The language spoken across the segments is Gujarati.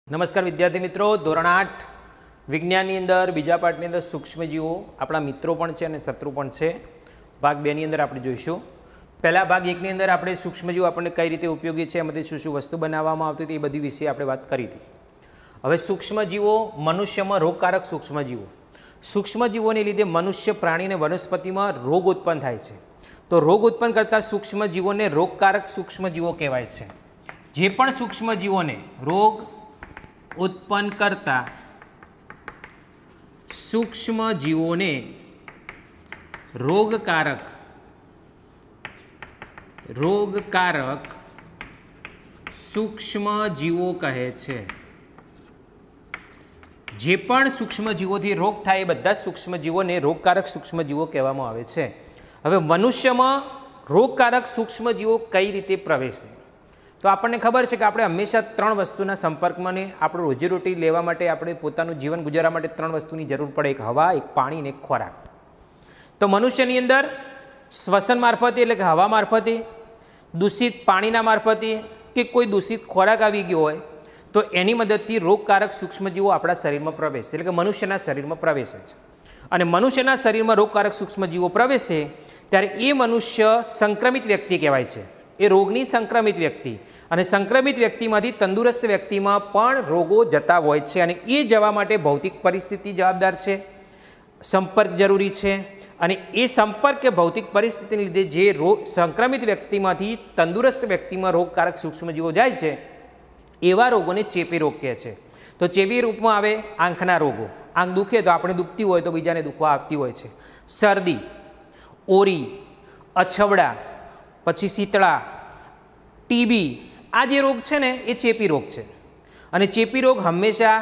નમસ્કાર વિદ્યાર્થી મિત્રો, ધોરણ 8 વિજ્ઞાનની અંદર બીજા પાઠની અંદર સૂક્ષ્મજીવો આપણા મિત્રો પણ છે અને શત્રુ પણ છે. ભાગ 2 ની અંદર આપણે જોઈશું. પહેલા ભાગ 1 ની અંદર આપણે સૂક્ષ્મજીવો આપણને કઈ રીતે ઉપયોગી છે, એમાંથી શું શું વસ્તુ બનાવવામાં આવતી હતી એ બધી વિશે આપણે વાત કરી હતી. હવે સૂક્ષ્મજીવો મનુષ્યમાં રોગકારક સૂક્ષ્મજીવો, સૂક્ષ્મજીવોને લીધે મનુષ્ય, પ્રાણી અને વનસ્પતિમાં રોગ ઉત્પન્ન થાય છે. તો રોગ ઉત્પન્ન કરતા સૂક્ષ્મજીવોને રોગકારક સૂક્ષ્મજીવો કહેવાય છે. જે પણ સૂક્ષ્મજીવોને રોગ उत्पन्न करता सूक्ष्मजीवों रोगकारक सूक्ष्मजीवो कहे छे. जे पण सूक्ष्मजीवोथी रोग थाय ए बधा सूक्ष्मजीवोने रोगकारक सूक्ष्मजीवो कहेवामां आवे छे. हवे मनुष्यमां रोगकारक सूक्ष्मजीवो कई रीते प्रवेशे तो आपने खबर है कि આપણે हमेशा 3 वस्तुना संपर्कમાં ने આપણું રોજીરોટી લેવા માટે, આપણે પોતાનું જીવન ગુજારવા માટે 3 વસ્તુની જરૂર પડે, એક હવા, એક પાણી અને એક ખોરાક. તો મનુષ્યની અંદર શ્વસન મારફતે એટલે કે હવા મારફતે, દૂષિત પાણીના મારફતે કે કોઈ દૂષિત ખોરાક આવી ગયો હોય તો એની મદદથી રોગકારક સૂક્ષ્મજીવો આપણા શરીરમાં પ્રવેશે, એટલે કે મનુષ્યના શરીરમાં પ્રવેશે છે. અને મનુષ્યના શરીરમાં રોગકારક સૂક્ષ્મજીવો પ્રવેશે ત્યારે એ મનુષ્ય સંક્રમિત વ્યક્તિ કહેવાય છે. એ રોગની સંક્રમિત વ્યક્તિ, અને સંક્રમિત વ્યક્તિમાંથી તંદુરસ્ત વ્યક્તિમાં પણ રોગો જતા હોય છે. અને એ જવા માટે ભૌતિક પરિસ્થિતિ જવાબદાર છે, સંપર્ક જરૂરી છે. અને એ સંપર્ક કે ભૌતિક પરિસ્થિતિને લીધે જે સંક્રમિત વ્યક્તિમાંથી તંદુરસ્ત વ્યક્તિમાં રોગકારક સૂક્ષ્મજીવો જાય છે એવા રોગોને ચેપી રોગ કહે છે. તો ચેપી રૂપમાં આવે આંખના રોગો. આંખ દુખે તો આપણે દુખતી હોય તો બીજાને દુખવા આપતી હોય છે. શરદી, ઓરી, અછબડા, પછી શીતળા, ટીબી, આ જે રોગ છે ને એ ચેપી રોગ છે. અને ચેપી રોગ હંમેશા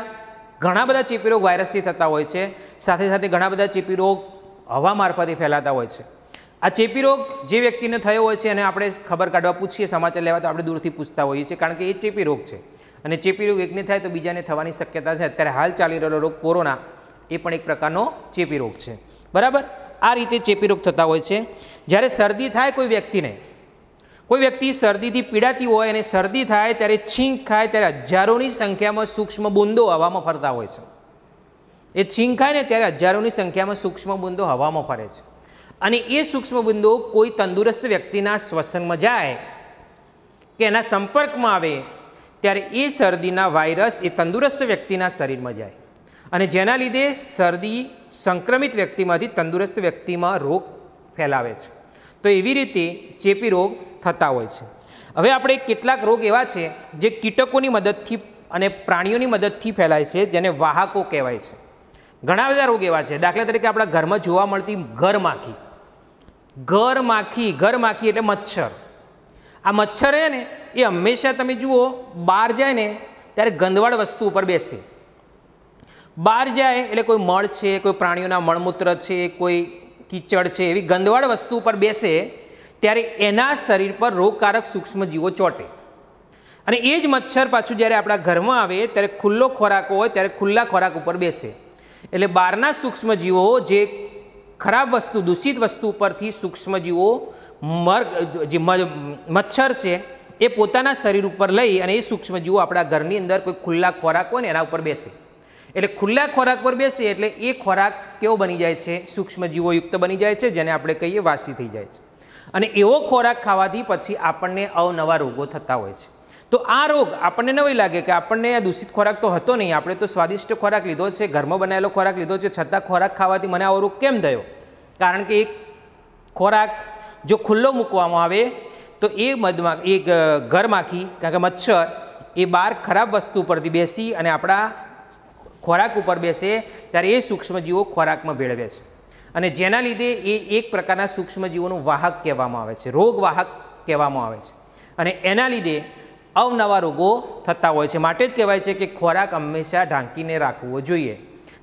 ઘણા બધા ચેપી રોગ વાયરસથી થતા હોય છે, સાથે સાથે ઘણા બધા ચેપી રોગ હવા મારફતે ફેલાતા હોય છે. આ ચેપી રોગ જે વ્યક્તિને થયો હોય છે અને આપણે ખબર કાઢવા પૂછીએ, સમાચાર લેવા તો આપણે દૂરથી પૂછતા હોઈએ છીએ, કારણ કે એ ચેપી રોગ છે. અને ચેપી રોગ એકને થાય તો બીજાને થવાની શક્યતા છે. અત્યારે હાલ ચાલી રહેલો રોગ કોરોના એ પણ એક પ્રકારનો ચેપી રોગ છે. બરાબર, આ રીતે ચેપી રોગ થતા હોય છે. જ્યારે શરદી થાય કોઈ વ્યક્તિને, કોઈ વ્યક્તિ શરદીથી પીડાતી હોય અને શરદી થાય ત્યારે છીંક ખાય ત્યારે હજારોની સંખ્યામાં સૂક્ષ્મ બૂંદો હવામાં ફરતા હોય છે. એ છીંક ખાય ને ત્યારે હજારોની સંખ્યામાં સૂક્ષ્મ બૂંદો હવામાં ફરે છે. અને એ સૂક્ષ્મ બૂંદો કોઈ તંદુરસ્ત વ્યક્તિના શ્વસનમાં જાય કે એના સંપર્કમાં આવે ત્યારે એ શરદીના વાયરસ એ તંદુરસ્ત વ્યક્તિના શરીરમાં જાય અને જેના લીધે શરદી સંક્રમિત વ્યક્તિમાંથી તંદુરસ્ત વ્યક્તિમાં રોગ ફેલાવે છે. તો એવી રીતે ચેપી રોગ થતા હોય છે. હવે આપણે કેટલાક રોગ એવા છે જે કીટકોની મદદથી અને પ્રાણીઓની મદદથી ફેલાય છે, જેને વાહકો કહેવાય છે. ઘણા બધા રોગ એવા છે. દાખલા તરીકે આપણા ઘરમાં જોવા મળતી ઘરમાખી. ઘરમાખી એટલે મચ્છર. આ મચ્છર છે ને એ હંમેશા તમે જુઓ બહાર જાય ને ત્યારે ગંદવાળ વસ્તુ ઉપર બેસે. બહાર જાય એટલે કોઈ મળ છે, કોઈ પ્રાણીઓના મળમૂત્ર છે, કોઈ કીચડ છે, એવી ગંદવાળ વસ્તુ ઉપર બેસે ત્યારે એના શરીર પર રોગકારક સૂક્ષ્મજીવો ચોંટે. અને એ જ મચ્છર પાછું જ્યારે આપણા ઘરમાં આવે ત્યારે ખુલ્લો ખોરાક હોય ત્યારે ખુલ્લા ખોરાક ઉપર બેસે. એટલે બહારના સૂક્ષ્મજીવો જે ખરાબ વસ્તુ, દૂષિત વસ્તુ ઉપરથી સૂક્ષ્મજીવો જે મચ્છર છે એ પોતાના શરીર ઉપર લઈ અને એ સૂક્ષ્મજીવો આપણા ઘરની અંદર કોઈ ખુલ્લા ખોરાક હોય ને એના ઉપર બેસે. એટલે ખુલ્લા ખોરાક પર બેસે એટલે એ ખોરાક કેવો બની જાય છે? સૂક્ષ્મજીવોયુક્ત બની જાય છે, જેને આપણે કહીએ વાસી થઈ જાય છે. અને એવો ખોરાક ખાવાથી પછી આપણને અવનવા રોગો થતા હોય છે. તો આ રોગ આપણને નવી લાગે કે આપણને આ દૂષિત ખોરાક તો હતો નહીં, આપણે તો સ્વાદિષ્ટ ખોરાક લીધો છે, ઘરમાં બનાવેલો ખોરાક લીધો છે, છતાં ખોરાક ખાવાથી મને આવો રોગ કેમ થયો? કારણ કે એક ખોરાક જો ખુલ્લો મૂકવામાં આવે તો એ ઘરમાખી, કારણ કે મચ્છર એ બહાર ખરાબ વસ્તુ પરથી બેસી અને આપણા ખોરાક ઉપર બેસે ત્યારે એ સૂક્ષ્મજીવો ખોરાકમાં ભેળવે છે. અને જેના લીધે એ એક પ્રકારના સૂક્ષ્મજીવોનું વાહક કહેવામાં આવે છે, રોગવાહક કહેવામાં આવે છે. અને એના લીધે અવનવા રોગો થતા હોય છે. માટે જ કહેવાય છે કે ખોરાક હંમેશા ઢાંકીને રાખવો જોઈએ.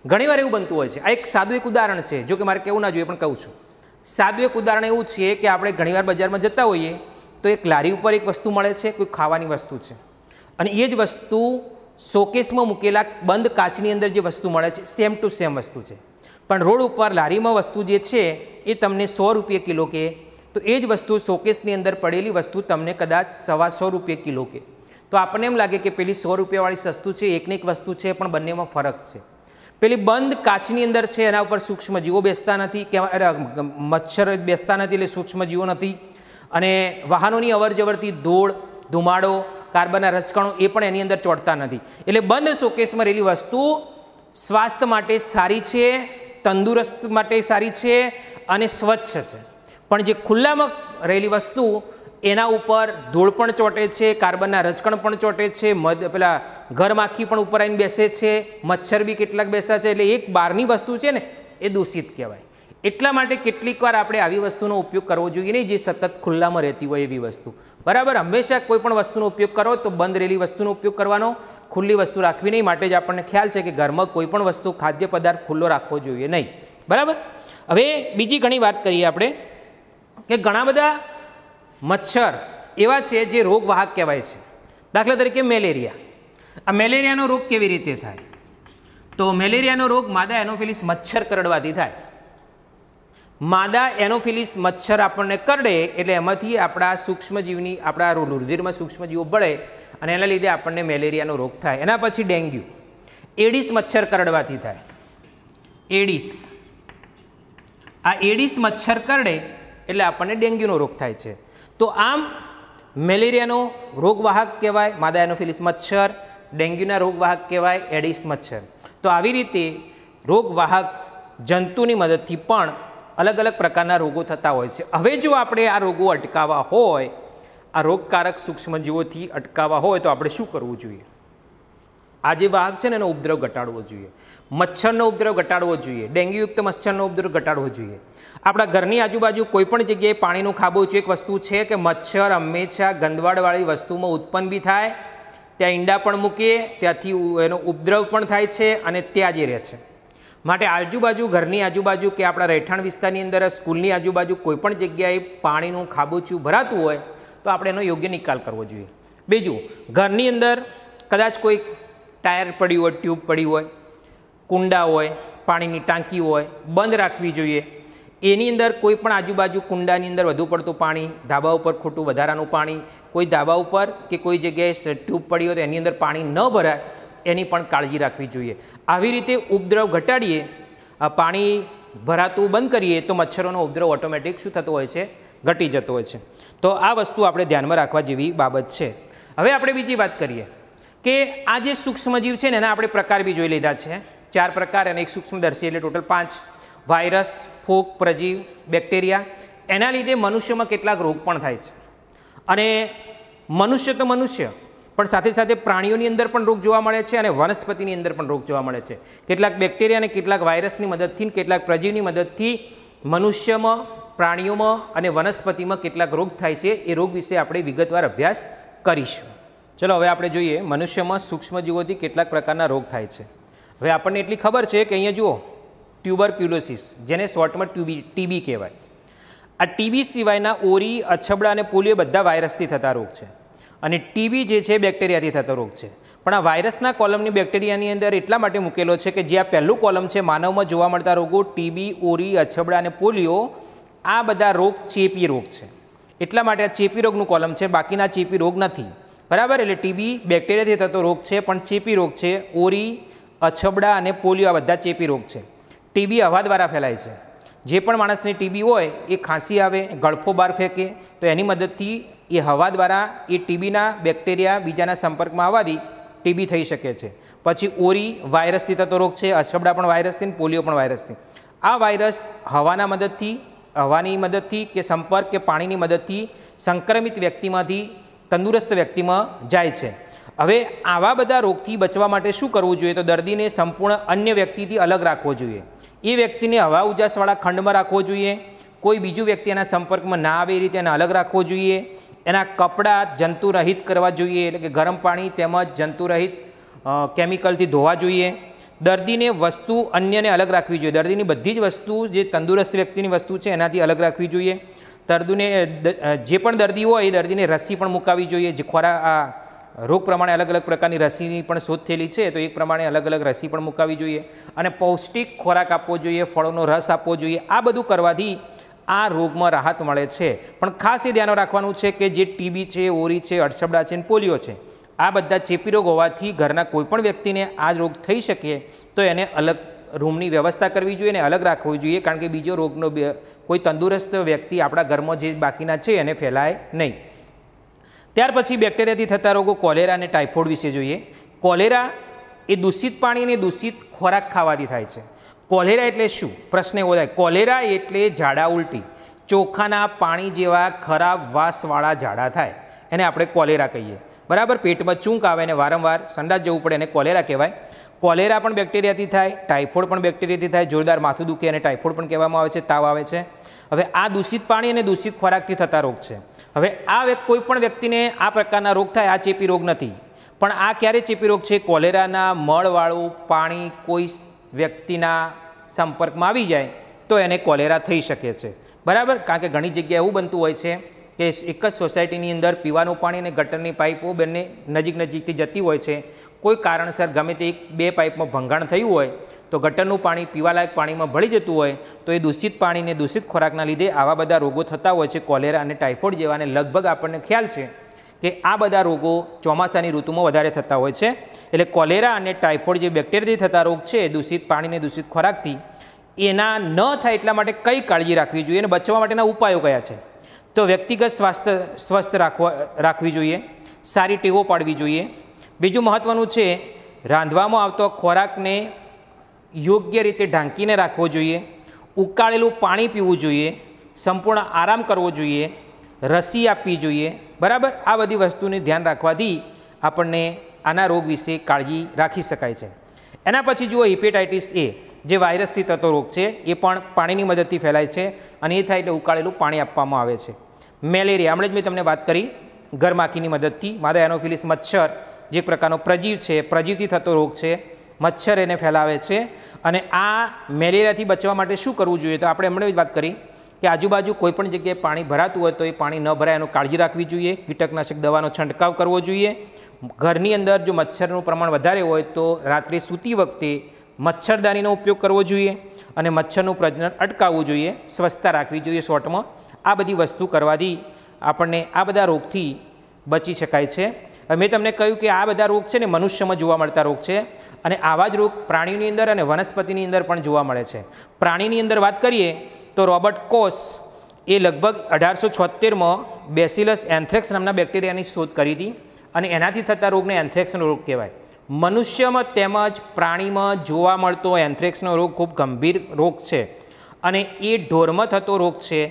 ઘણીવાર એવું બનતું હોય છે. આ એક સાદું એક ઉદાહરણ છે, જો કે મારે કહેવું ના જોઈએ પણ કહું છું. સાદું એક ઉદાહરણ એવું છે કે આપણે ઘણીવાર બજારમાં જતા હોઈએ તો એક લારી ઉપર એક વસ્તુ મળે છે, કોઈ ખાવાની વસ્તુ છે, અને એ જ વસ્તુ શોકેસમાં મૂકેલા બંધ કાચની અંદર જે વસ્તુ મળે છે સેમ ટુ સેમ વસ્તુ છે. પણ રોડ ઉપર લારીમાં વસ્તુ જે છે એ તમને 100 રૂપિયા કિલો કે તો એ જ વસ્તુ શોકેસની અંદર પડેલી વસ્તુ તમને કદાચ 125 રૂપિયા કિલો કે તો આપણને એમ લાગે કે પેલી 100 રૂપિયાવાળી સસ્તું છે, એકની એક વસ્તુ છે, પણ બંનેમાં ફરક છે. પેલી બંધ કાચની અંદર છે, એના ઉપર સૂક્ષ્મજીવો બેસતા નથી, કે મચ્છર બેસતા નથી, એટલે સૂક્ષ્મજીવો નથી. અને વાહનોની અવરજવરથી ધૂળ, ધુમાડો, કાર્બનના રજકણો એ પણ એની અંદર ચોંટતા નથી. એટલે બંધ શોકેસમાં રહેલી વસ્તુ સ્વાસ્થ્ય માટે સારી છે, તંદુરસ્ત માટે સારી છે અને સ્વચ્છ છે. પણ જે ખુલ્લામાં રહેલી વસ્તુ એના ઉપર ધૂળ પણ ચોંટે છે, કાર્બનના રજકણ પણ ચોંટે છે, પેલા ઘરમાખી પણ ઉપર આવીને બેસે છે, મચ્છર બી કેટલાક બેસા છે. એટલે એક બહારની વસ્તુ છે ને એ દૂષિત કહેવાય. એટલા માટે કેટલીક વાર આપણે આવી વસ્તુનો ઉપયોગ કરવો જોઈએ નહીં જે સતત ખુલ્લામાં રહેતી હોય એવી વસ્તુ. બરાબર, હંમેશા કોઈ પણ વસ્તુનો ઉપયોગ કરો તો બંધ રહેલી વસ્તુનો ઉપયોગ કરવાનો, ખુલ્લી વસ્તુ રાખવી નહીં. માટે જ આપણને ખ્યાલ છે કે ઘરમાં કોઈ પણ વસ્તુ, ખાદ્ય પદાર્થ ખુલ્લો રાખવો જોઈએ નહીં. બરાબર. હવે બીજી ઘણી વાત કરીએ આપણે કે ઘણા બધા મચ્છર એવા છે જે રોગવાહક કહેવાય છે. દાખલા તરીકે મેલેરિયા. આ મેલેરિયાનો રોગ કેવી રીતે થાય? તો મેલેરિયાનો રોગ માદા એનોફિલિસ મચ્છર કરડવાથી થાય. માદા એનોફિલિસ મચ્છર આપણને કરડે એટલે એમાંથી આપણા સૂક્ષ્મજીવની, આપણા રુધિરમાં સૂક્ષ્મજીવો ભળે અને એના લીધે આપણને મેલેરિયાનો રોગ થાય. એના પછી ડેન્ગ્યુ. એડિસ મચ્છર કરડવાથી થાય. એડિસ, આ એડિસ મચ્છર કરડે એટલે આપણને ડેન્ગ્યુનો રોગ થાય છે. તો આમ મેલેરિયાનો રોગવાહક કહેવાય માદા એનોફિલિસ મચ્છર, ડેન્ગ્યુના રોગવાહક કહેવાય એડિસ મચ્છર. તો આવી રીતે રોગવાહક જંતુની મદદથી પણ અલગ અલગ પ્રકારના રોગો થતા હોય છે. હવે જો આપણે આ રોગો અટકાવવા હોય, આ રોગકારક સૂક્ષ્મજીવોથી અટકાવવા હોય તો આપણે શું કરવું જોઈએ? આ જે વાહક છે ને એનો ઉપદ્રવ ઘટાડવો જોઈએ, મચ્છરનો ઉપદ્રવ ઘટાડવો જોઈએ, ડેન્ગ્યુયુક્ત મચ્છરનો ઉપદ્રવ ઘટાડવો જોઈએ. આપણા ઘરની આજુબાજુ કોઈ પણ જગ્યાએ પાણીનું ખાબોચિયું એક વસ્તુ છે કે મચ્છર હંમેશા ગંદવાડવાળી વસ્તુમાં ઉત્પન્ન બી થાય, ત્યાં ઈંડા પણ મૂકીએ, ત્યાંથી એનો ઉપદ્રવ પણ થાય છે અને ત્યાં જ રહે છે. માટે આજુબાજુ, ઘરની આજુબાજુ કે આપણા રહેઠાણ વિસ્તારની અંદર, સ્કૂલની આજુબાજુ કોઈ પણ જગ્યાએ પાણીનું ખાબોચિયું ભરાતું હોય તો આપણે એનો યોગ્ય નિકાલ કરવો જોઈએ. બીજું, ઘરની અંદર કદાચ કોઈ ટાયર પડ્યું હોય, ટ્યુબ પડી હોય, કુંડા હોય, પાણીની ટાંકી હોય, બંધ રાખવી જોઈએ. એની અંદર કોઈ પણ આજુબાજુ કુંડાની અંદર વધુ પડતું પાણી, ધાબા ઉપર ખોટું વધારાનું પાણી, કોઈ ધાબા ઉપર કે કોઈ જગ્યાએ ટ્યુબ પડી હોય તો એની અંદર પાણી ન ભરાય એની પણ કાળજી રાખવી જોઈએ. આવી રીતે ઉપદ્રવ ઘટાડીએ, પાણી ભરાતું બંધ કરીએ તો મચ્છરોનો ઉપદ્રવ ઓટોમેટિક શું થતો હોય છે? ઘટી જતો હોય છે. તો આ વસ્તુ આપણે ધ્યાનમાં રાખવા જેવી બાબત છે. હવે આપણે બીજી વાત કરીએ કે આ જે સૂક્ષ્મજીવ છે ને એના આપણે પ્રકાર બી જોઈ લીધા છે. 4 પ્રકાર અને એક સૂક્ષ્મદર્શી, એટલે ટોટલ 5. વાયરસ, ફૂગ, પ્રજીવ, બેક્ટેરિયા. એના લીધે મનુષ્યમાં કેટલાક રોગ પણ થાય છે. અને મનુષ્ય તો મનુષ્ય, પણ સાથે સાથે પ્રાણીઓની અંદર પણ રોગ જોવા મળે છે અને વનસ્પતિની અંદર પણ રોગ જોવા મળે છે. કેટલાક બેક્ટેરિયા અને કેટલાક વાયરસની મદદથી, કેટલાક પ્રજીવની મદદથી મનુષ્યમાં, પ્રાણીઓમાં અને વનસ્પતિમાં કેટલાક રોગ થાય છે. એ રોગ વિશે આપણે વિગતવાર અભ્યાસ કરીશું. ચલો હવે આપણે જોઈએ મનુષ્યમાં સૂક્ષ્મજીવોથી કેટલાક પ્રકારના રોગ થાય છે. હવે આપણને એટલી ખબર છે કે અહીંયા જુઓ, ટ્યુબરક્યુલોસિસ, જેને શોર્ટમાં ટીબી કહેવાય. આ ટીબી સિવાયના ઓરી, અછબડા અને પોલિયો બધા વાયરસથી થતા રોગ છે. અને ટીબી જે છે બેક્ટેરિયાથી થતો રોગ છે. પણ આ વાયરસના કોલમની બેક્ટેરિયાની અંદર એટલા માટે મૂકેલો છે કે જે આ પહેલું કોલમ છે માનવમાં જોવા મળતા રોગો, ટીબી, ઓરી, અછબડા અને પોલિયો, આ બધા રોગ ચેપી રોગ છે. એટલા માટે આ ચેપી રોગનું કોલમ છે, બાકીના ચેપી રોગ નથી. બરાબર. એટલે ટીબી બેક્ટેરિયાથી થતો રોગ છે પણ ચેપી રોગ છે. ઓરી, અછબડા અને પોલિયો આ બધા ચેપી રોગ છે. ટીબી હવા દ્વારા ફેલાય છે. જે પણ માણસને ટીબી હોય એ ખાંસી આવે, ગળફો બહાર ફેંકે તો એની મદદથી એ હવા દ્વારા એ ટીબીના બેક્ટેરિયા બીજાના સંપર્કમાં આવવાથી ટીબી થઈ શકે છે. પછી ઓરી વાયરસથી થતો રોગ છે, અછબડા પણ વાયરસથી, પોલિયો પણ વાયરસથી. આ વાયરસ હવાની મદદથી કે સંપર્ક કે પાણીની મદદથી સંક્રમિત વ્યક્તિમાંથી તંદુરસ્ત વ્યક્તિમાં જાય છે. હવે આવા બધા રોગથી બચવા માટે શું કરવું જોઈએ? તો દર્દીને સંપૂર્ણ અન્ય વ્યક્તિથી અલગ રાખવો જોઈએ. એ વ્યક્તિને હવા ઉજાસવાળા ખંડમાં રાખવો જોઈએ. કોઈ બીજું વ્યક્તિ એના સંપર્કમાં ના આવે એ રીતે એને અલગ રાખવો જોઈએ. એના કપડાં જંતુરહિત કરવા જોઈએ, એટલે કે ગરમ પાણી તેમજ જંતુરહિત કેમિકલથી ધોવા જોઈએ. દર્દીને વસ્તુ અન્યને અલગ રાખવી જોઈએ. દર્દીની બધી જ વસ્તુ જે તંદુરસ્ત વ્યક્તિની વસ્તુ છે એનાથી અલગ રાખવી જોઈએ. દર્દીને જે પણ દર્દી હોય એ દર્દીને રસી પણ મુકાવવી જોઈએ. જે આ રોગ પ્રમાણે અલગ અલગ પ્રકારની રસીની પણ શોધ થયેલી છે તો એક પ્રમાણે અલગ અલગ રસી પણ મુકાવવી જોઈએ. અને પૌષ્ટિક ખોરાક આપવો જોઈએ, ફળોનો રસ આપવો જોઈએ. આ બધું કરવાથી આ રોગમાં રાહત મળે છે. પણ ખાસ એ ધ્યાન રાખવાનું છે કે જે ટીબી છે, ઓરી છે, અડસબડા છે અને પોલિયો છે, આ બધા ચેપી રોગ હોવાથી ઘરના કોઈપણ વ્યક્તિને આ રોગ થઈ શકે તો એને અલગ રૂમની વ્યવસ્થા કરવી જોઈએ અને અલગ રાખવી જોઈએ, કારણ કે બીજો રોગનો કોઈ તંદુરસ્ત વ્યક્તિ આપણા ઘરમાં જે બાકીના છે એને ફેલાય નહીં. ત્યાર પછી બેક્ટેરિયાથી થતા રોગો કોલેરા અને ટાઇફોઇડ વિશે જોઈએ. કોલેરા એ દૂષિત પાણી અને દૂષિત ખોરાક ખાવાથી થાય છે. કોલેરા એટલે શું? પ્રશ્ન એવો થાય. કોલેરા એટલે ઝાડા ઉલટી, ચોખાના પાણી જેવા ખરાબ વાસવાળા ઝાડા થાય એને આપણે કોલેરા કહીએ. બરાબર, પેટમાં ચૂંક આવે ને વારંવાર સંડાસ જવું પડે એને કોલેરા કહેવાય. કોલેરા પણ બેક્ટેરિયાથી થાય, ટાઇફોઇડ પણ બેક્ટેરિયાથી થાય. જોરદાર માથું દુખે અને ટાઇફોઇડ પણ કહેવામાં આવે છે, તાવ આવે છે. હવે આ દૂષિત પાણી અને દૂષિત ખોરાકથી થતા રોગ છે. હવે આ કોઈ પણ વ્યક્તિને આ પ્રકારના રોગ થાય, આ ચેપી રોગ નથી. પણ આ ક્યારે ચેપી રોગ છે? કોલેરાના મળવાળું પાણી કોઈ વ્યક્તિના સંપર્કમાં આવી જાય તો એને કોલેરા થઈ શકે છે. બરાબર, કારણ કે ઘણી જગ્યાએ એવું બનતું હોય છે કે એક જ સોસાયટીની અંદર પીવાનું પાણી અને ગટરની પાઇપો બંને નજીકથી જતી હોય છે. કોઈ કારણસર ગમે તે 2 પાઇપમાં ભંગાણ થયું હોય તો ગટરનું પાણી પીવાલાયક પાણીમાં ભળી જતું હોય તો એ દૂષિત પાણીને દૂષિત ખોરાકના લીધે આવા બધા રોગો થતા હોય છે, કોલેરા અને ટાઇફોઇડ જેવા. અને લગભગ આપણને ખ્યાલ છે કે આ બધા રોગો ચોમાસાની ઋતુમાં વધારે થતા હોય છે. એટલે કોલેરા અને ટાઇફોઇડ જે બેક્ટેરિયાથી થતા રોગ છે દૂષિત પાણીને દૂષિત ખોરાકથી, એના ન થાય એટલા માટે કઈ કાળજી રાખવી જોઈએ અને બચવા માટેના ઉપાયો કયા છે? તો વ્યક્તિગત સ્વાસ્થ્ય સ્વસ્થ રાખવી જોઈએ, સારી ટેવો પાડવી જોઈએ. બીજું મહત્ત્વનું છે, રાંધવામાં આવતો ખોરાકને યોગ્ય રીતે ઢાંકીને રાખવો જોઈએ, ઉકાળેલું પાણી પીવું જોઈએ, સંપૂર્ણ આરામ કરવો જોઈએ, રસી આપવી જોઈએ. બરાબર, આ બધી વસ્તુને ધ્યાન રાખવાથી આપણને આના રોગ વિશે કાળજી રાખી શકાય છે. એના પછી જુઓ હિપેટાઇટિસ એ, જે વાયરસથી થતો રોગ છે, એ પણ પાણીની મદદથી ફેલાય છે અને એ થાય એટલે ઉકાળેલું પાણી આપવામાં આવે છે. મેલેરિયા, હમણાં જ મેં તમને વાત કરી, ગરમાખીની મદદથી. માદા એનોફિલિસ મચ્છર જે પ્રકારનો પ્રજીવ છે, પ્રજીવથી થતો રોગ છે, મચ્છર એને ફેલાવે છે. અને આ મેલેરિયાથી બચવા માટે શું કરવું જોઈએ? તો આપણે હમણાં જ વાત કરી કે આજુબાજુ કોઈપણ જગ્યાએ પાણી ભરાતું હોય તો એ પાણી ન ભરાય એનો કાળજી રાખવી જોઈએ. કીટકનાશક દવાનો છંટકાવ કરવો જોઈએ. ઘરની અંદર જો મચ્છરનું પ્રમાણ વધારે હોય તો રાત્રે સૂતી વખતે મચ્છરદાનીનો ઉપયોગ કરવો જોઈએ અને મચ્છરનું પ્રજનન અટકાવવું જોઈએ, સ્વચ્છતા રાખવી જોઈએ શોર્ટમાં. આ બધી વસ્તુ કરવાથી આપણને આ બધા રોગથી બચી શકાય છે. મેં તમને કહ્યું કે આ બધા રોગ છે ને મનુષ્યમાં જોવા મળતા રોગ છે અને આવા જ રોગ પ્રાણીની અંદર અને વનસ્પતિની અંદર પણ જોવા મળે છે. પ્રાણીની અંદર વાત કરીએ તો રોબર્ટ કોસ એ લગભગ 1876માં બેસિલસ એન્થ્રેક્સ નામના બેક્ટેરિયાની શોધ કરી હતી અને એનાથી થતા રોગને એન્થ્રેક્સનો રોગ કહેવાય. મનુષ્યમાં તેમજ પ્રાણીમાં જોવા મળતો એન્થ્રેક્સનો રોગ ખૂબ ગંભીર રોગ છે અને એ ઢોરમાં થતો રોગ છે.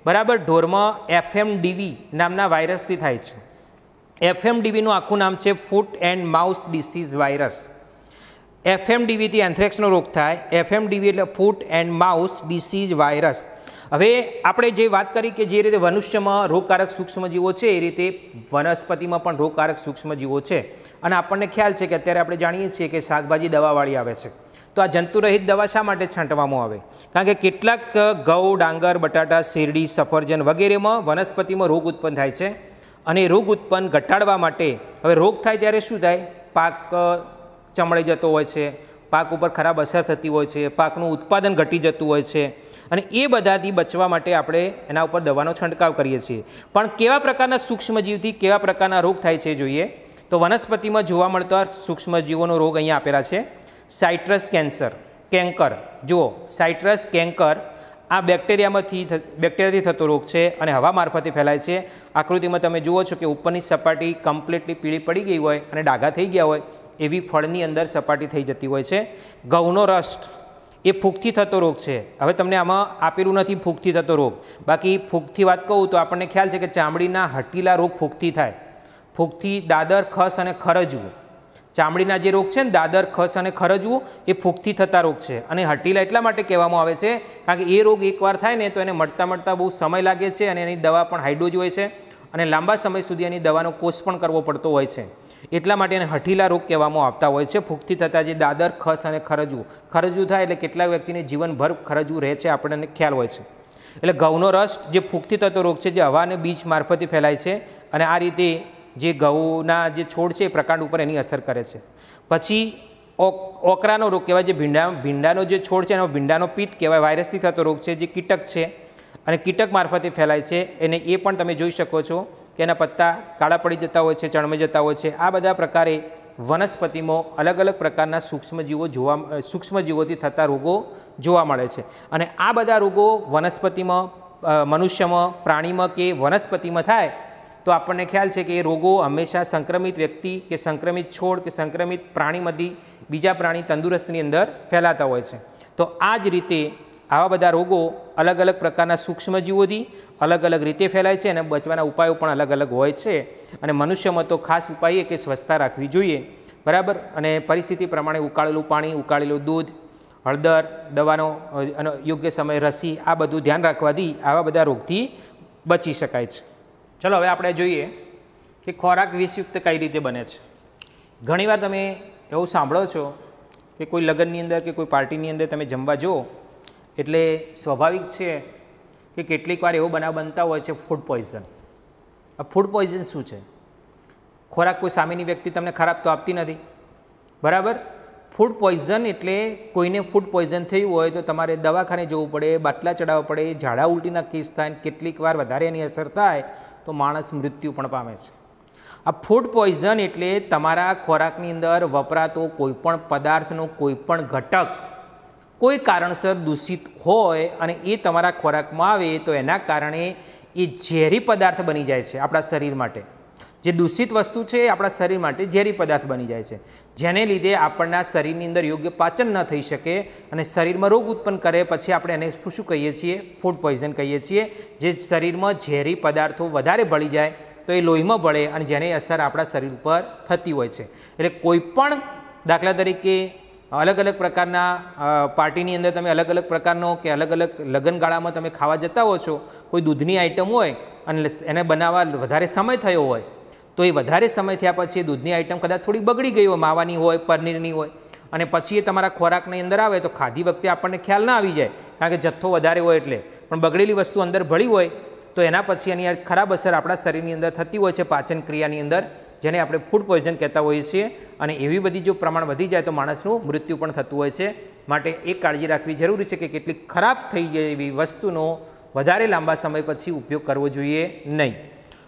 બરાબર, ઢોરમાં FMDV નામના વાયરસથી થાય છે. FMDVનું આખું નામ છે foot and mouth disease virus. FMDVથી એન્થ્રેક્સનો રોગ થાય. FMDV એટલે foot and mouth disease virus. હવે આપણે જે વાત કરી કે જે રીતે મનુષ્યમાં રોગકારક સૂક્ષ્મજીવો છે એ રીતે વનસ્પતિમાં પણ રોગકારક સૂક્ષ્મજીવો છે. અને આપણને ખ્યાલ છે કે અત્યારે આપણે જાણીએ છીએ કે શાકભાજી દવાવાળી આવે છે. તો આ જંતુરહિત દવા શા માટે છાંટવામાં આવે? કારણ કે કેટલાક ઘઉં, ડાંગર, બટાટા, શેરડી, સફરજન વગેરેમાં વનસ્પતિમાં રોગ ઉત્પન્ન થાય છે અને રોગ ઉત્પન્ન ઘટાડવા માટે હવે રોગ થાય ત્યારે શું થાય? પાક ચમળી જતો હોય છે, પાક ઉપર ખરાબ અસર થતી હોય છે, પાકનું ઉત્પાદન ઘટી જતું હોય છે અને એ બધાથી બચવા માટે આપણે એના ઉપર દવાનો છંટકાવ કરીએ છીએ. પણ કેવા પ્રકારના સૂક્ષ્મજીવથી કેવા પ્રકારના રોગ થાય છે જોઈએ તો વનસ્પતિમાં જોવા મળતા સૂક્ષ્મજીવોનો રોગ અહીંયા આપેલા છે. સાઇટ્રસ કેન્કર, જુઓ સાઇટ્રસ કેન્કર આ બેક્ટેરિયાથી થતો રોગ છે અને હવા મારફતે ફેલાય છે. આકૃતિમાં તમે જુઓ છો કે ઉપરની સપાટી કમ્પ્લીટલી પીળી પડી ગઈ હોય અને ડાઘા થઈ ગયા હોય એવી ફળની અંદર સપાટી થઈ જતી હોય છે. ઘઉંનો રસ્ટ એ ફૂગથી થતો રોગ છે. હવે તમને આમાં આપેલું નથી ફૂગથી થતો રોગ, બાકી ફૂગથી વાત કહું તો આપણને ખ્યાલ છે કે ચામડીના હઠીલા રોગ ફૂગથી થાય. ફૂગથી દાદર, ખસ અને ખરજવું, ચામડીના જે રોગ છે ને દાદર, ખસ અને ખરજવું એ ફૂગથી થતા રોગ છે. અને હઠીલા એટલા માટે કહેવામાં આવે છે કારણ કે એ રોગ એકવાર થાય ને તો એને મળતા બહુ સમય લાગે છે અને એની દવા પણ હાઈ ડોઝ હોય છે અને લાંબા સમય સુધી એની દવાનો કોર્સ પણ કરવો પડતો હોય છે. એટલા માટે એને હઠીલા રોગ કહેવામાં આવતા હોય છે. ફૂગથી થતા જે દાદર, ખસ અને ખરજવું થાય એટલે કેટલાક વ્યક્તિને જીવનભર ખરજવું રહે છે, આપણને ખ્યાલ હોય છે. એટલે ઘઉંનો રસ જે ફૂગથી થતો રોગ છે જે હવા અને બીજ મારફતે ફેલાય છે અને આ રીતે જે ઘઉંના જે છોડ છે એ પ્રકાંડ ઉપર એની અસર કરે છે. પછી ઓકરાનો રોગ કહેવાય, જે ભીંડાનો જે છોડ છે એનો ભીંડાનો પિત્ત કહેવાય. વાયરસથી થતો રોગ છે જે કીટક છે અને કીટક મારફતે ફેલાય છે. અને એ પણ તમે જોઈ શકો છો કે એના પત્તા કાળા પડી જતા હોય છે, ચણમી જતા હોય છે। આ બધા પ્રકારે વનસ્પતિમાં અલગ અલગ પ્રકારના સૂક્ષ્મજીવોથી થતા રોગો જોવા મળે છે। અને આ બધા રોગો વનસ્પતિમાં, મનુષ્યમાં, પ્રાણીમાં કે વનસ્પતિમાં થાય તો આપણને ખ્યાલ છે કે એ રોગો હંમેશા સંક્રમિત વ્યક્તિ કે સંક્રમિત છોડ કે સંક્રમિત પ્રાણીમાંથી બીજા પ્રાણી તંદુરસ્તની અંદર ફેલાતા હોય છે। તો આ જ રીતે આવા બધા રોગો અલગ અલગ પ્રકારના સૂક્ષ્મજીવોથી અલગ અલગ રીતે ફેલાય છે અને બચવાના ઉપાયો પણ અલગ અલગ હોય છે। અને મનુષ્યમાં તો ખાસ ઉપાય એ કે સ્વચ્છતા રાખવી જોઈએ, બરાબર। અને પરિસ્થિતિ પ્રમાણે ઉકાળેલું પાણી, ઉકાળેલું દૂધ, હળદર, દવાનો યોગ્ય સમય રસી, આ બધું ધ્યાન રાખવાથી આવા બધા રોગથી બચી શકાય છે। ચલો હવે આપણે જોઈએ કે ખોરાક વિષયુક્ત કઈ રીતે બને છે। ઘણીવાર તમે એવું સાંભળો છો કે કોઈ લગ્નની અંદર કે કોઈ પાર્ટીની અંદર તમે જમવા જુઓ એટલે સ્વાભાવિક છે કે કેટલીક વાર એવો બનાવ બનતા હોય છે ફૂડ પોઈઝન। આ ફૂડ પોઈઝન શું છે? ખોરાક કોઈ સામેની વ્યક્તિ તમને ખરાબ તો આપતી નથી, બરાબર। ફૂડ પોઈઝન એટલે કોઈને ફૂડ પોઈઝન થયું હોય તો તમારે દવાખાને જવું પડે, બાટલા ચડાવવા પડે, ઝાડા ઉલટીના કેસ થાય, કેટલીક વાર વધારે એની અસર થાય તો માણસ મૃત્યુ પણ પામે છે। આ ફૂડ પોઈઝન એટલે તમારા ખોરાકની અંદર વપરાતો કોઈપણ પદાર્થનો કોઈપણ ઘટક કોઈ કારણસર દૂષિત હોય અને એ તમારા ખોરાકમાં આવે તો એના કારણે એ ઝેરી પદાર્થ બની જાય છે આપણા શરીર માટે। જે દૂષિત વસ્તુ છે એ આપણા શરીર માટે ઝેરી પદાર્થ બની જાય છે, જેને લીધે આપણના શરીરની અંદર યોગ્ય પાચન ન થઈ શકે અને શરીરમાં રોગ ઉત્પન્ન કરે। પછી આપણે એને શું કહીએ છીએ? ફૂડ પોઈઝન કહીએ છીએ। જે શરીરમાં ઝેરી પદાર્થો વધારે ભળી જાય તો એ લોહીમાં ભળે અને જેની અસર આપણા શરીર ઉપર થતી હોય છે। એટલે કોઈ પણ દાખલા તરીકે અલગ અલગ પ્રકારના પાર્ટીની અંદર તમે અલગ અલગ પ્રકારનો કે અલગ અલગ લગ્નગાળામાં તમે ખાવા જતા હો છો, કોઈ દૂધની આઈટમ હોય અને એને બનાવવા વધારે સમય થયો હોય તો એ વધારે સમય થયા પછી એ દૂધની આઈટમ કદાચ થોડી બગડી ગઈ હોય, માવાની હોય, પનીરની હોય, અને પછી એ તમારા ખોરાકની અંદર આવે તો ખાધી વખતે આપણને ખ્યાલ ના આવી જાય કારણ કે જથ્થો વધારે હોય એટલે, પણ બગડેલી વસ્તુ અંદર ભળી હોય તો એના પછી એની ખરાબ અસર આપણા શરીરની અંદર થતી હોય છે પાચન ક્રિયાની અંદર, જેને આપણે ફૂડ પોઈઝન કહેતા હોઈએ છીએ। અને એવી બધી જો પ્રમાણ વધી જાય તો માણસનું મૃત્યુ પણ થતું હોય છે। માટે એક કાળજી રાખવી જરૂરી છે કે કેટલીક ખરાબ થઈ જાય એવી વસ્તુનો વધારે લાંબા સમય પછી ઉપયોગ કરવો જોઈએ નહીં।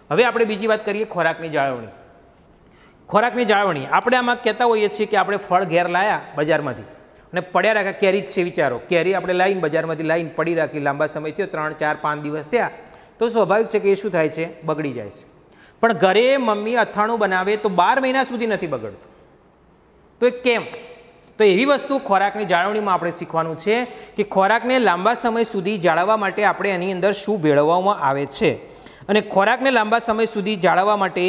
હવે આપણે બીજી વાત કરીએ ખોરાકની જાળવણી। ખોરાકની જાળવણી આપણે આમાં કહેતા હોઈએ છીએ કે આપણે ફળ ઘેર લાયા બજારમાંથી અને પડ્યા રાખ્યા, કેરી જ છે વિચારો, કેરી આપણે લાવીને બજારમાંથી લાવીને પડી રાખી, લાંબા સમય થયો 3, 4, 5 દિવસ થયા તો સ્વાભાવિક છે કે એ શું થાય છે? બગડી જાય છે। પણ ઘરે મમ્મી અથાણું બનાવે તો 12 મહિના સુધી નથી બગડતું, તો એ કેમ? તો એવી વસ્તુ ખોરાકની જાળવણીમાં આપણે શીખવાનું છે કે ખોરાકને લાંબા સમય સુધી જાળવવા માટે આપણે એની અંદર શું ભેળવવામાં આવે છે અને ખોરાકને લાંબા સમય સુધી જાળવવા માટે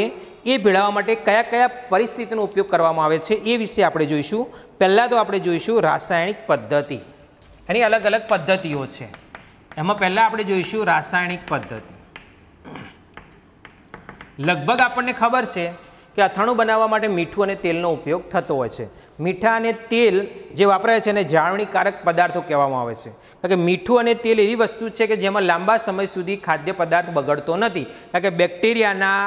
એ ભેળવવા માટે કયા કયા પરિસ્થિતિનો ઉપયોગ કરવામાં આવે છે એ વિશે આપણે જોઈશું। પહેલાં તો આપણે જોઈશું રાસાયણિક પદ્ધતિ, એની અલગ અલગ પદ્ધતિઓ છે। એમાં પહેલાં આપણે જોઈશું રાસાયણિક પદ્ધતિ। લગભગ આપણને ખબર છે કે અથાણું બનાવવા માટે મીઠું અને તેલનો ઉપયોગ થતો હોય છે। મીઠા અને તેલ જે વાપરાય છે એને જાળવણીકારક પદાર્થો કહેવામાં આવે છે, કારણ કે મીઠું અને તેલ એવી વસ્તુ છે કે જેમાં લાંબા સમય સુધી ખાદ્ય પદાર્થ બગડતો નથી, કારણ કે બેક્ટેરિયાના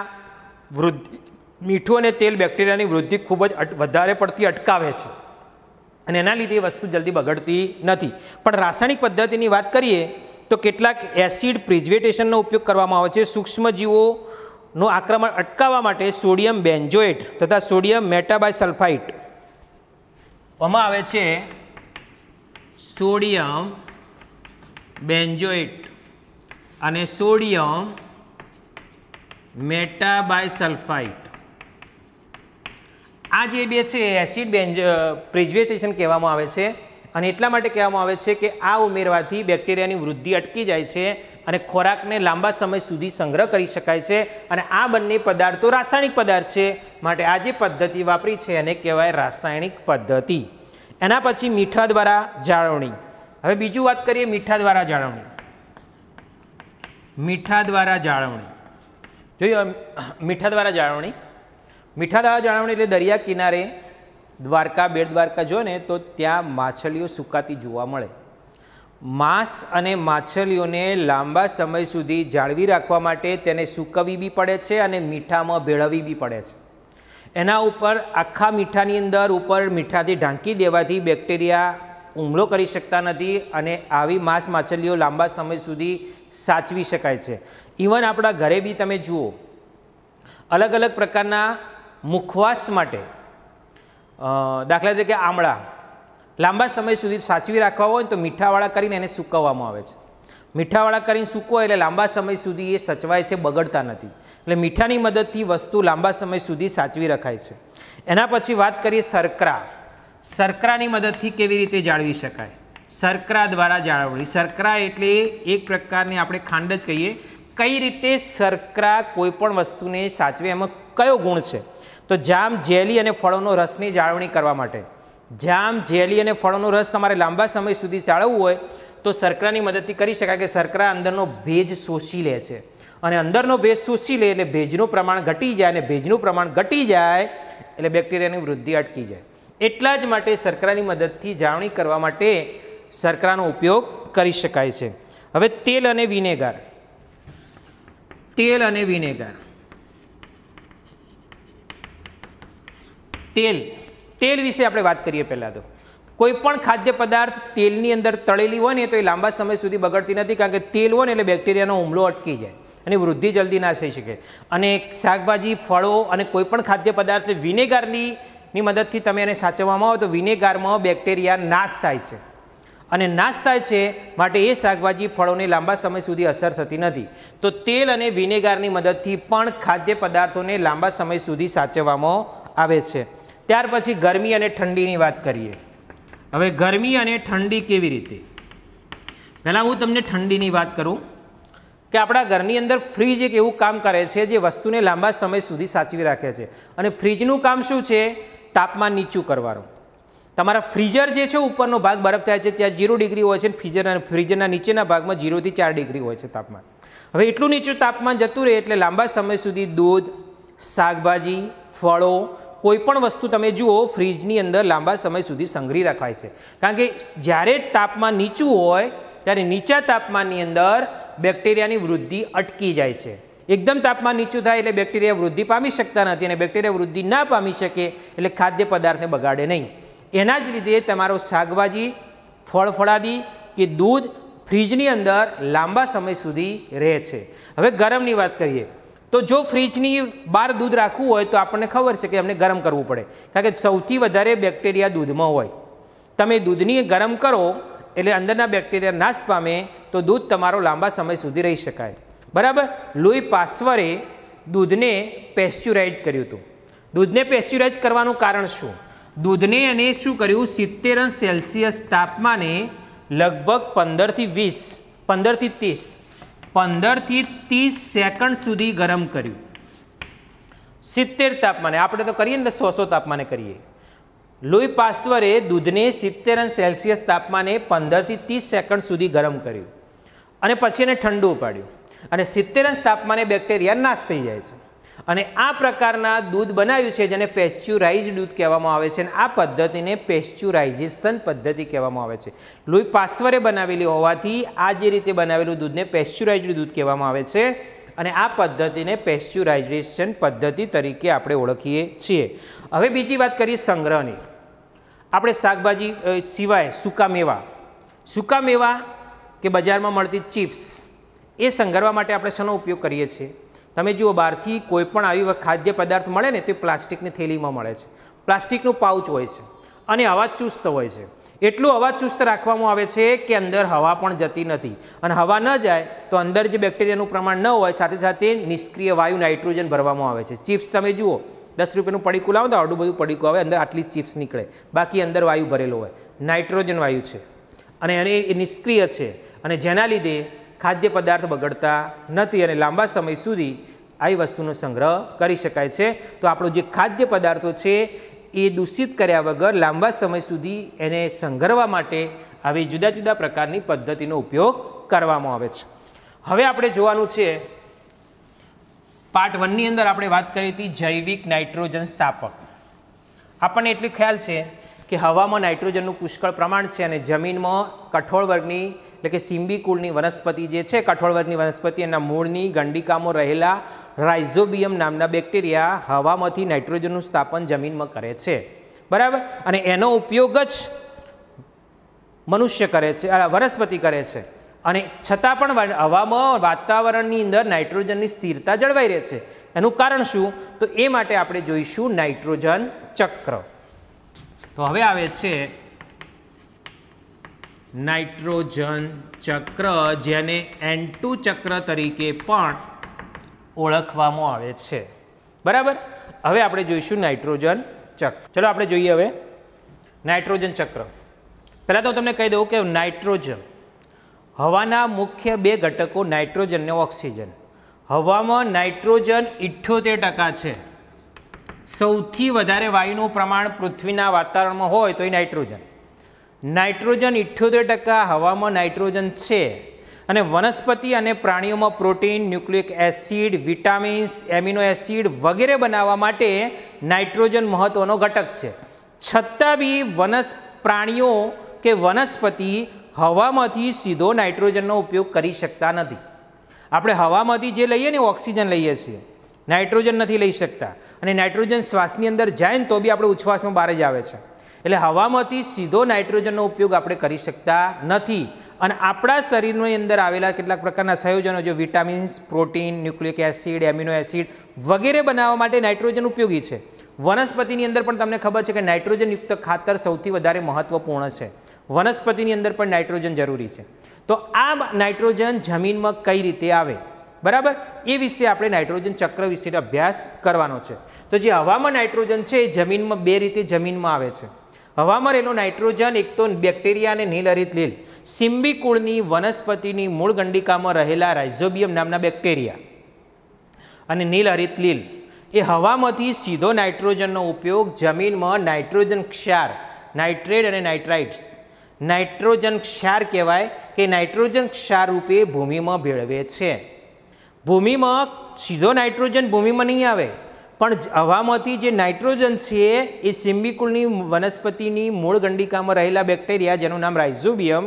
વૃદ્ધિ, મીઠું અને તેલ બેક્ટેરિયાની વૃદ્ધિ ખૂબ જ વધારે પડતી અટકાવે છે અને એના લીધે એ વસ્તુ જલ્દી બગડતી નથી। પણ રાસાયણિક પદ્ધતિની વાત કરીએ તો કેટલાક એસિડ પ્રિઝર્વેટેશનનો ઉપયોગ કરવામાં આવે છે। સૂક્ષ્મજીવોનું આક્રમણ અટકાવવા માટે સોડિયમ બેન્ઝોએટ તથા સોડિયમ મેટાબાયસલ્ફાઇટ આમાં આવે છે, સોડિયમ બેન્ઝોએટ અને સોડિયમ મેટાબાયસલ્ફાઇટ। આ જે બે છે એસિડ પ્રિઝર્વેટેશન કહેવામાં આવે છે અને એટલા માટે કહેવામાં આવે છે કે આ ઉમેરવાથી બેક્ટેરિયાની વૃદ્ધિ અટકી જાય છે અને ખોરાકને લાંબા સમય સુધી સંગ્રહ કરી શકાય છે અને આ બંને પદાર્થો રાસાયણિક પદાર્થ છે, માટે આ જે પદ્ધતિ વાપરી છે એને કહેવાય રાસાયણિક પદ્ધતિ। એના પછી મીઠા દ્વારા જાળવણી। હવે બીજું વાત કરીએ મીઠા દ્વારા જાળવણી। મીઠા દ્વારા જાળવણી જોયું, મીઠા દ્વારા જાળવણી, મીઠા દ્વારા જાળવણી એટલે દરિયા કિનારે દ્વારકા, બેટ દ્વારકા જો ને તો ત્યાં માછલીઓ સુકાતી જોવા મળે। માંસ અને માછલીઓને લાંબા સમય સુધી જાળવી રાખવા માટે તેને સૂકવવી બી પડે છે અને મીઠામાં ભેળવવી બી પડે છે। એના ઉપર આખા મીઠાની અંદર ઉપર મીઠાથી ઢાંકી દેવાથી બેક્ટેરિયા હુમલો કરી શકતા નથી અને આવી માંસ માછલીઓ લાંબા સમય સુધી સાચવી શકાય છે। ઇવન આપણા ઘરે બી તમે જુઓ अलग अलग प्रकारना मुखवास माटे दाखला तरीके आमळा लांबा समय सुधी साचवी राखवा होय तो मीठावाळा करीने एने सूकववामां आवे छे। मीठावाळा करीने सूकવો એટલે લાંબા સમય સુધી એ સચવાય છે, બગડતા નથી। એટલે મીઠાની મદદથી વસ્તુ લાંબા સમય સુધી સાચવી રખાય છે। એના પછી વાત કરીએ શર્કરા। શર્કરાની મદદથી કેવી રીતે જાળવી શકાય? શર્કરા દ્વારા જાળવણી। શર્કરા એટલે એક પ્રકારની આપણે ખાંડ જ કહીએ। કઈ રીતે શર્કરા કોઈપણ વસ્તુને સાચવે, એમાં કયો ગુણ છે? તો જામ, જેલી અને ફળોનો રસની જાળવણી કરવા માટે જામ, જેલી અને ફળોનો રસ તમારે લાંબા સમય સુધી જાળવવું હોય તો શર્કરાની મદદથી કરી શકાય કે શર્કરા અંદરનો ભેજ શોષી લે છે અને અંદરનો ભેજ શોષી લે એટલે ભેજનું પ્રમાણ ઘટી જાય અને ભેજનું પ્રમાણ ઘટી જાય એટલે બેક્ટેરિયાની વૃદ્ધિ અટકી જાય। એટલા જ માટે શર્કરાની મદદથી જાળવણી કરવા માટે શર્કરાનો ઉપયોગ કરી શકાય છે। હવે તેલ અને વિનેગર। તેલ અને વિનેગર। તેલ તેલ વિશે આપણે વાત કરીએ। પહેલાં તો कोईपण खाद्य पदार्थ तेलनी अंदर तळेली होय ने तो ये लांबा समय सुधी बगड़ती नहीं, कारण के तेल होय ने एटले बेक्टेरियानो हुमलो अटकी जाए अने वृद्धि जल्दी ना थई शके। अने शाकभाजी, फळो अने कोईपण खाद्य पदार्थ विनेगरनी मददथी तमे एने साचववामां आवे तो विनेगरमां बेक्टेरिया नाश थाय छे अने नाश थाय छे माटे ए शाकभाजी, फळोने लांबा समय सुधी असर थती नथी। तो तेल अने विनेगरनी मददथी पण खाद्य पदार्थोने लांबा समय सुधी साचववामां आवे छे। त्यार पछी गरमी अने ठंडीनी वात करीए। हवे गरमी अने ठंडी केवी रीते? पहला हूँ तमने ठंडीनी बात करूँ कि आपणा घरनी अंदर फ्रीज एक एवं काम करे छे जे वस्तुने लांबा समय सुधी साचवी राखे छे। अने फ्रीजनुं काम शुं छे? तापमान नीचुं करवानुं। तमारा फ्रीजर जे छे उपरनो भाग बरफ थाय छे त्यां 0 डिग्री होय छे, फ्रीजरना नीचेना भागमां 0 થી 4 डिग्री होय छे तापमान। हवे एटલું નીચું तापमान जतुं रहे एटले लांबा समय सुधी दूध, शाकभाजी, फळो कोईपण वस्तु तमे जुओ फ्रीजनी अंदर लांबा समय सुधी संग्रही रखाय छे, कारण के ज्यारे तापमान नीचुं होय त्यारे नीचा तापमाननी अंदर बेक्टेरियानी वृद्धि अटकी जाय छे। एकदम तापमान नीचुं थाय एटले बेक्टेरिया वृद्धि पामी शकता नथी अने बेक्टेरिया वृद्धि ना पामी शके एटले खाद्य पदार्थने बगाड़े नहीं। एना ज लीधे तमारो शाकभाजी, फळफळादी के दूध फ्रीजनी अंदर लांबा समय सुधी रहे छे। हवे गरमनी वात करीए तो जो फ्रीजनी बहार दूध राखवुं होय तो आपणे खबर छे के अमने गरम करवुं पड़े, कारण के सौथी वधारे बेक्टेरिया दूधमां होय। तमे दूधनी गरम करो एटले अंदરના बेक्टेरिया नाश पामे तो दूध तमारो लांबा समय सुधी रही शकाय। बराबर। लुई पास्चरे दूधने पेस्च्युराइज कर्युं हतुं। दूधने पेस्च्युराइज करवानुं कारण शुं? दूधने एने शुं कर्युं? 70 सेल्सियस तापमाने लगभग 15 થી 30 सेकंड सुधी गरम कर्युं। 70 तापमाने, आपणे तो करीए ने 100 तापमाने करीए। लुई पास्चरे दूधने 70 सेल्सियस तापमाने 15 થી 30 सेकंड सुधी गरम कर्युं अने पछी एने ठंडू पाड्युं अने 70 तापमाने बेक्टेरिया नाश थई जाय छे अने आ प्रकारना दूध बनाव्युं छे जेने पेस्च्युराइज दूध कहेवामां आवे छे। आ पद्धतिने पेस्च्युराइजेशन पद्धति कहेवामां आवे छे। लुई पास्चरे बनावेली होवाथी आ जे रीते बनावेलुं दूधने पेस्च्युराइज्ड दूध कहेवामां आवे छे अने आ पद्धतिने पेस्च्युराइजेशन पद्धति तरीके आपणे ओळखीए छीए। हवे बीजी वात करीए संग्रहनी। आपणे शाकभाजी सिवाय सूका मेवा के बजारमां मळती चिप्स ए संग्रहवा माटे आपणे शानो उपयोग करीए छीए? तमे जुओ बहारथी कोईपण आवी खाद्य पदार्थ मळे ने तो प्लास्टिकनी थैलीमां मळे छे। प्लास्टिकनुं पाउच होय छे अने हवा चुस्त होय छे। एटલું हवा चुस्त राखवामां आवे छे के अंदर हवा पण जती नथी अने हवा न जाए तो अंदर जे बेक्टेरियानुं प्रमाण न होय साथे साथे निष्क्रिय वायु नाइट्रोजन भरवामां आवे छे। चिप्स तमे जुओ 10 રૂપિયાનું પડીકું લાવો તો આડું બધું પડીકું આવે, અંદર આટલી ચિપ્સ નીકળે, બાકી અંદર વાયુ ભરેલો હોય, નાઇટ્રોજન વાયુ છે અને એ નિષ્ક્રિય છે અને જેના લીધે ખાદ્ય પદાર્થ બગડતા નથી અને લાંબા સમય સુધી આવી વસ્તુનો સંગ્રહ કરી શકાય છે। તો આપણો જે ખાદ્ય પદાર્થો છે એ દૂષિત કર્યા વગર લાંબા સમય સુધી એને સંગ્રહવા માટે આવી જુદા જુદા પ્રકારની પદ્ધતિનો ઉપયોગ કરવામાં આવે છે। હવે આપણે જોવાનું છે પાર્ટ 1 ની અંદર આપણે વાત કરી હતી જૈવિક નાઇટ્રોજન સ્થાપક। આપણને એટલું ખ્યાલ છે કે હવામાં નાઇટ્રોજનનું પુષ્કળ પ્રમાણ છે અને જમીનમાં કઠોળ વર્ગની એટલે કે સિમ્બી કુળની વનસ્પતિ જે છે કઠોળ વર્ગની વનસ્પતિ એના મૂળની ગંડિકામાં રહેલા રાઇઝોબિયમ નામના બેક્ટેરિયા હવામાંથી નાઇટ્રોજનનું સ્થાપન જમીનમાં કરે છે, બરાબર। અને એનો ઉપયોગ જ મનુષ્ય કરે છે, વનસ્પતિ કરે છે અને છતાં પણ હવામાં વાતાવરણની અંદર નાઇટ્રોજનની સ્થિરતા જળવાઈ રહે છે। એનું કારણ શું? તો એ માટે આપણે જોઈશું નાઇટ્રોજન ચક્ર. તો હવે આવે છે નાઇટ્રોજન ચક્ર, જેને N2 ચક્ર તરીકે પણ ઓળખવામાં આવે છે. બરાબર. હવે આપણે જોઈશું નાઇટ્રોજન ચક્ર. ચલો આપણે જોઈએ હવે નાઇટ્રોજન ચક્ર. પહેલાં તો હું તમને કહી દઉં કે નાઇટ્રોજન હવાના મુખ્ય બે ઘટકો નાઇટ્રોજન અને ઓક્સિજન. હવામાં નાઇટ્રોજન 78% છે. સૌથી વધારે વાયુનું પ્રમાણ પૃથ્વીના વાતાવરણમાં હોય તો એ નાઇટ્રોજન. નાઇટ્રોજન 78% હવામાં નાઇટ્રોજન છે. અને વનસ્પતિ અને પ્રાણીઓમાં protein, nucleic acid, vitamins, amino acid વગેરે બનાવવા માટે નાઇટ્રોજન મહત્વનો ઘટક છે. છતાં બી પ્રાણીઓ કે વનસ્પતિ હવામાંથી સીધો નાઇટ્રોજનનો ઉપયોગ કરી શકતા નથી. આપણે હવામાંથી જે લઈએ ને ઓક્સિજન લઈએ છીએ, નાઇટ્રોજન નથી લઈ શકતા. અને નાઇટ્રોજન શ્વાસની અંદર જાય ને તો બી આપણે ઉચ્છ્વાસમાં બહાર જ આવે છે. એટલે હવામાંથી સીધો નાઇટ્રોજનનો ઉપયોગ આપણે કરી શકતા નથી. અને આપણા શરીરની અંદર આવેલા કેટલાક પ્રકારના સંયોજનો, જો vitamins, protein, nucleic acid, amino acid વગેરે બનાવવા માટે નાઇટ્રોજન ઉપયોગી છે. વનસ્પતિની અંદર પણ તમને ખબર છે કે નાઇટ્રોજનયુક્ત ખાતર સૌથી વધારે મહત્વપૂર્ણ છે. વનસ્પતિની અંદર પણ નાઇટ્રોજન જરૂરી છે. તો આ નાઇટ્રોજન જમીનમાં કઈ રીતે આવે, બરાબર, એ વિશે આપણે નાઇટ્રોજન ચક્ર વિશે અભ્યાસ કરવાનો છે. તો જે હવામાં નાઇટ્રોજન છે એ જમીનમાં બે રીતે જમીનમાં આવે છે. હવામાં રહેલો નાઇટ્રોજન એક તો બેક્ટેરિયા અને નીલહરિત લીલ સિમ્બી કુળની વનસ્પતિની મૂળ ગંડિકામાં રહેલા રાઇઝોબિયમ નામના બેક્ટેરિયા અને નીલહરિત લીલ એ હવામાંથી સીધો નાઇટ્રોજનનો ઉપયોગ જમીનમાં નાઇટ્રોજન ક્ષાર, નાઇટ્રેટ અને નાઇટ્રાઇટ્સ, નાઇટ્રોજન ક્ષાર કહેવાય કે નાઇટ્રોજન ક્ષાર રૂપે ભૂમિમાં ભેળવે છે. ભૂમિમાં સીધો નાઇટ્રોજન ભૂમિમાં નહીં આવે, પણ હવામાંથી જે નાઇટ્રોજન છે એ સિમ્બિકુલની વનસ્પતિની મૂળ ગંડિકામાં રહેલા બેક્ટેરિયા, જેનું નામ રાઇઝોબિયમ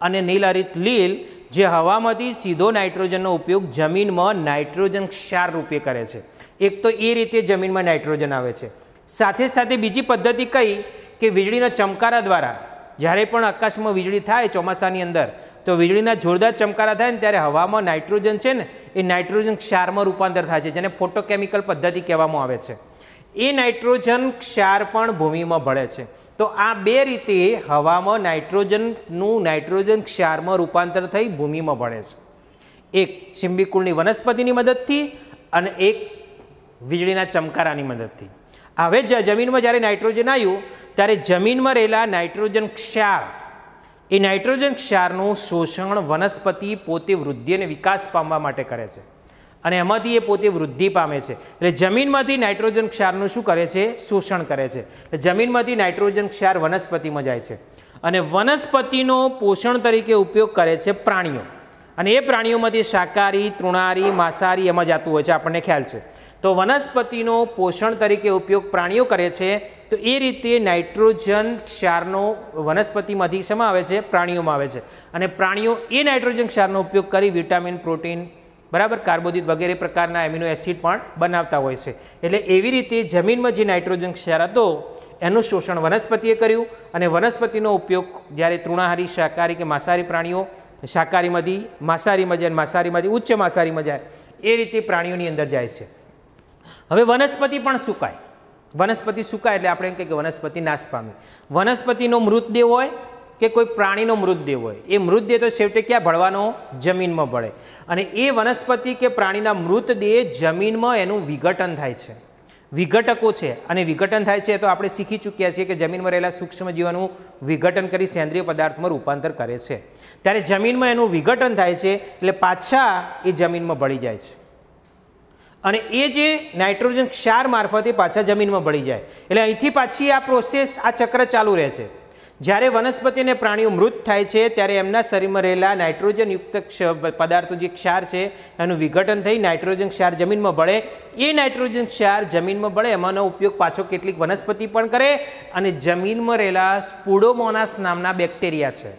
અને નીલહરિત લીલ, જે હવામાંથી સીધો નાઇટ્રોજનનો ઉપયોગ જમીનમાં નાઇટ્રોજન ક્ષાર રૂપે કરે છે. એક તો એ રીતે જમીનમાં નાઇટ્રોજન આવે છે. સાથે સાથે બીજી પદ્ધતિ કઈ કે વીજળીના ચમકારા દ્વારા, જ્યારે પણ આકાશમાં વીજળી થાય ચોમાસાની અંદર, તો વીજળીના જોરદાર ચમકારા થાય ને ત્યારે હવામાં નાઇટ્રોજન છે ને એ નાઇટ્રોજન ક્ષારમાં રૂપાંતર થાય છે, જેને ફોટોકેમિકલ પદ્ધતિ કહેવામાં આવે છે. એ નાઇટ્રોજન ક્ષાર પણ ભૂમિમાં ભળે છે. તો આ બે રીતે હવામાં નાઇટ્રોજનનું નાઇટ્રોજન ક્ષારમાં રૂપાંતર થઈ ભૂમિમાં ભળે છે. એક સિમ્બિકુલની વનસ્પતિની મદદથી અને એક વીજળીના ચમકારાની મદદથી. હવે જમીનમાં જ્યારે નાઇટ્રોજન આવ્યું ત્યારે જમીનમાં રહેલા નાઇટ્રોજન ક્ષાર, એ નાઇટ્રોજન ક્ષારનું શોષણ વનસ્પતિ પોતે વૃદ્ધિ અને વિકાસ પામવા માટે કરે છે. અને એમાંથી એ પોતે વૃદ્ધિ પામે છે. એટલે જમીનમાંથી નાઇટ્રોજન ક્ષારનું શું કરે છે? શોષણ કરે છે. જમીનમાંથી નાઇટ્રોજન ક્ષાર વનસ્પતિમાં જાય છે અને વનસ્પતિનો પોષણ તરીકે ઉપયોગ કરે છે પ્રાણીઓ. અને એ પ્રાણીઓમાંથી શાકાહારી, તૃણાહારી, માંસાહારી એમાં જતું હોય છે, આપણને ખ્યાલ છે. તો વનસ્પતિનો પોષણ તરીકે ઉપયોગ પ્રાણીઓ કરે છે. તો એ રીતે નાઇટ્રોજન ક્ષારનો વનસ્પતિમાંથી શેમાં આવે છે? પ્રાણીઓમાં આવે છે. અને પ્રાણીઓ એ નાઇટ્રોજન ક્ષારનો ઉપયોગ કરી વિટામિન, પ્રોટીન, બરાબર, કાર્બોદિત વગેરે પ્રકારના એમિનો એસિડ પણ બનાવતા હોય છે. એટલે એવી રીતે જમીનમાં જે નાઇટ્રોજન ક્ષાર હતો એનું શોષણ વનસ્પતિએ કર્યું અને વનસ્પતિનો ઉપયોગ જ્યારે તૃણાહારી, શાકાહારી કે માંસાહારી પ્રાણીઓ શાકાહારીમાંથી માંસાહારીમાં જાય, માંસાહારીમાંથી ઉચ્ચ માંસાહારીમાં જાય, એ રીતે પ્રાણીઓની અંદર જાય છે. હવે વનસ્પતિ પણ સુકાય. વનસ્પતિ સુકાય એટલે આપણે એમ કહીએ કે વનસ્પતિ નાશ પામી. વનસ્પતિનો મૃતદેહ હોય કે કોઈ પ્રાણીનો મૃતદેહ હોય, એ મૃતદેહ તો છેવટે ક્યાં ભળવાનો? જમીનમાં ભળે. અને એ વનસ્પતિ કે પ્રાણીના મૃતદેહ જમીનમાં એનું વિઘટન થાય છે. વિઘટકો છે અને વિઘટન થાય છે તો આપણે શીખી ચૂક્યા છીએ કે જમીનમાં રહેલા સૂક્ષ્મ જીવોનું વિઘટન કરી સેન્દ્રિય પદાર્થમાં રૂપાંતર કરે છે. ત્યારે જમીનમાં એનું વિઘટન થાય છે એટલે પાછા એ જમીનમાં ભળી જાય છે. અને એ જે નાઇટ્રોજન ક્ષાર મારફતે પાછા જમીનમાં ભળી જાય. એટલે અહીંથી પાછી આ પ્રોસેસ, આ ચક્ર ચાલુ રહે છે. જ્યારે વનસ્પતિ અને પ્રાણીઓ મૃત થાય છે ત્યારે એમના શરીરમાં રહેલા નાઇટ્રોજનયુક્ત પદાર્થો, જે ક્ષાર છે, એનું વિઘટન થઈ નાઇટ્રોજન ક્ષાર જમીનમાં ભળે. એ નાઇટ્રોજન ક્ષાર જમીનમાં ભળે, એમાંનો ઉપયોગ પાછો કેટલીક વનસ્પતિ પણ કરે. અને જમીનમાં રહેલા સ્પુડોમોનાસ નામના બેક્ટેરિયા છે,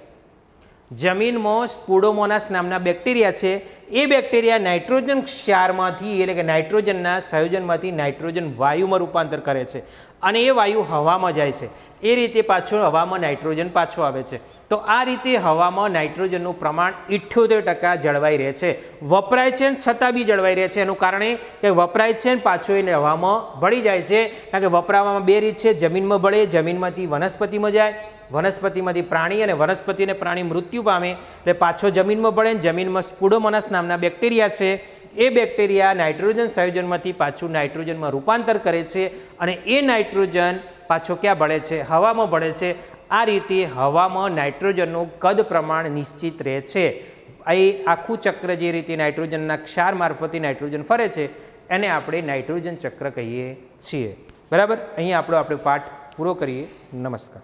જમીનમાં સ્પુડોમોનાસ નામના બેક્ટેરિયા છે, એ બેક્ટેરિયા નાઇટ્રોજન ક્ષારમાંથી એટલે કે નાઇટ્રોજનના સંયોજનમાંથી નાઇટ્રોજન વાયુમાં રૂપાંતર કરે છે અને એ વાયુ હવામાં જાય છે. એ રીતે પાછો હવામાં નાઇટ્રોજન પાછો આવે છે. તો આ રીતે હવામાં નાઇટ્રોજનનું પ્રમાણ 78% જળવાઈ રહે છે. વપરાય છે છતાં બી જળવાઈ રહે છે. એનું કારણ એ કે વપરાય છે ને પાછો એને હવામાં ભળી જાય છે. કારણ કે વપરાવામાં બે રીત છે, જમીનમાં ભળે, જમીનમાંથી વનસ્પતિમાં જાય, વનસ્પતિમાંથી પ્રાણી, અને વનસ્પતિ અને પ્રાણી મૃત્યુ પામે એટલે પાછો જમીનમાં ભળે. જમીનમાં સ્પુડોમોનાસ નામના બેક્ટેરિયા છે, એ બેક્ટેરિયા નાઇટ્રોજન સંયોજનમાંથી પાછું નાઇટ્રોજનમાં રૂપાંતર કરે છે અને એ નાઇટ્રોજન પાછો ક્યાં ભળે છે? હવામાં ભળે છે. આ રીતે હવામાં નાઇટ્રોજનનું કદ પ્રમાણ નિશ્ચિત રહે છે. એ આખું ચક્ર જે રીતે નાઇટ્રોજનના ક્ષાર મારફતે નાઇટ્રોજન ફરે છે એને આપણે નાઇટ્રોજન ચક્ર કહીએ છીએ. બરાબર. અહીંયા આપણે પાઠ પૂરો કરીએ. નમસ્કાર.